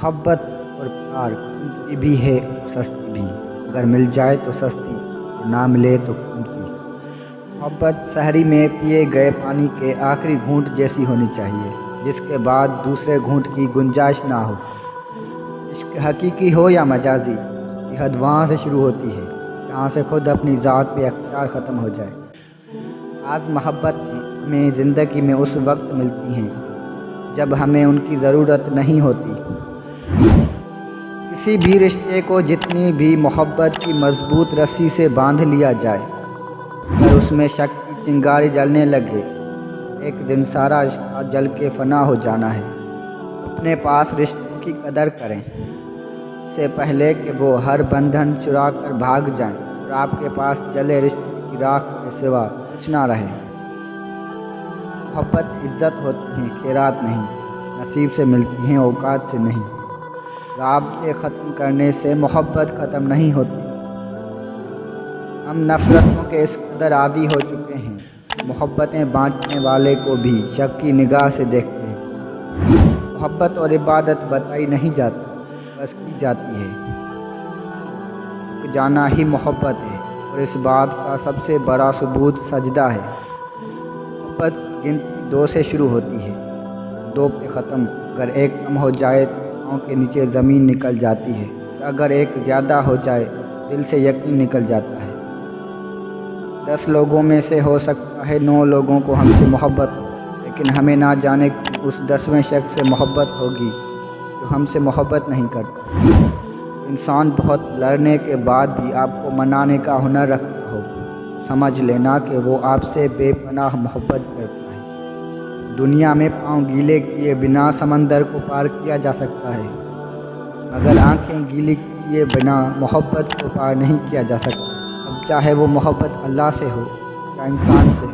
محبت اور پیار قیمتی بھی ہے اور سستی بھی، اگر مل جائے تو سستی اور نہ ملے تو قیمتی۔ محبت سحری میں پیے گئے پانی کے آخری گھونٹ جیسی ہونی چاہیے، جس کے بعد دوسرے گھونٹ کی گنجائش نہ ہو۔ عشق حقیقی ہو یا مجازی، اس کی حد وہاں سے شروع ہوتی ہے جہاں سے خود اپنی ذات پہ اختیار ختم ہو جائے۔ بعض محبتیں ہمیں زندگی میں اس وقت ملتی ہیں جب ہمیں ان کی ضرورت نہیں ہوتی۔ کسی بھی رشتے کو جتنی بھی محبت کی مضبوط رسی سے باندھ لیا جائے، اگر اس میں شک کی چنگاری جلنے لگے، ایک دن سارا رشتہ جل کے فنا ہو جانا ہے۔ اپنے پاس رشتوں کی قدر کریں، اس سے پہلے کہ وہ ہر بندھن چرا کر بھاگ جائیں اور آپ کے پاس جلے رشتے کی راکھ کے سوا کچھ نہ رہے۔ محبت عزت ہوتی ہیں، خیرات نہیں، نصیب سے ملتی ہیں، اوقات سے نہیں۔ رابطے ختم کرنے سے محبت ختم نہیں ہوتی۔ ہم نفرتوں کے اس قدر عادی ہو چکے ہیں، محبتیں بانٹنے والے کو بھی شک کی نگاہ سے دیکھتے ہیں۔ محبت اور عبادت بتائی نہیں جاتی، بس کی جاتی ہے۔ رک جانا ہی محبت ہے، اور اس بات کا سب سے بڑا ثبوت سجدہ ہے۔ محبت گنتی 2 سے شروع ہوتی ہے، 2 پہ ختم۔ اگر ایک کم ہو جائے تو پاؤں کے نیچے زمین نکل جاتی ہے، اور اگر ایک زیادہ ہو جائے دل سے یقین نکل جاتا ہے۔ 10 لوگوں میں سے ہو سکتا ہے 9 لوگوں کو ہم سے محبت ہو، لیکن ہمیں نہ جانے اس 10ویں شخص سے محبت ہوگی جو ہم سے محبت نہیں کرتا۔ انسان بہت لڑنے کے بعد بھی آپ کو منانے کا ہنر رکھتا ہو، سمجھ لینا کہ وہ آپ سے بے پناہ محبت کرتا ہے۔ دنیا میں پاؤں گیلے کیے بنا سمندر کو پار کیا جا سکتا ہے، مگر آنکھیں گیلی کیے بنا محبت کو پار نہیں کیا جا سکتا، اب چاہے وہ محبت اللہ سے ہو یا انسان سے۔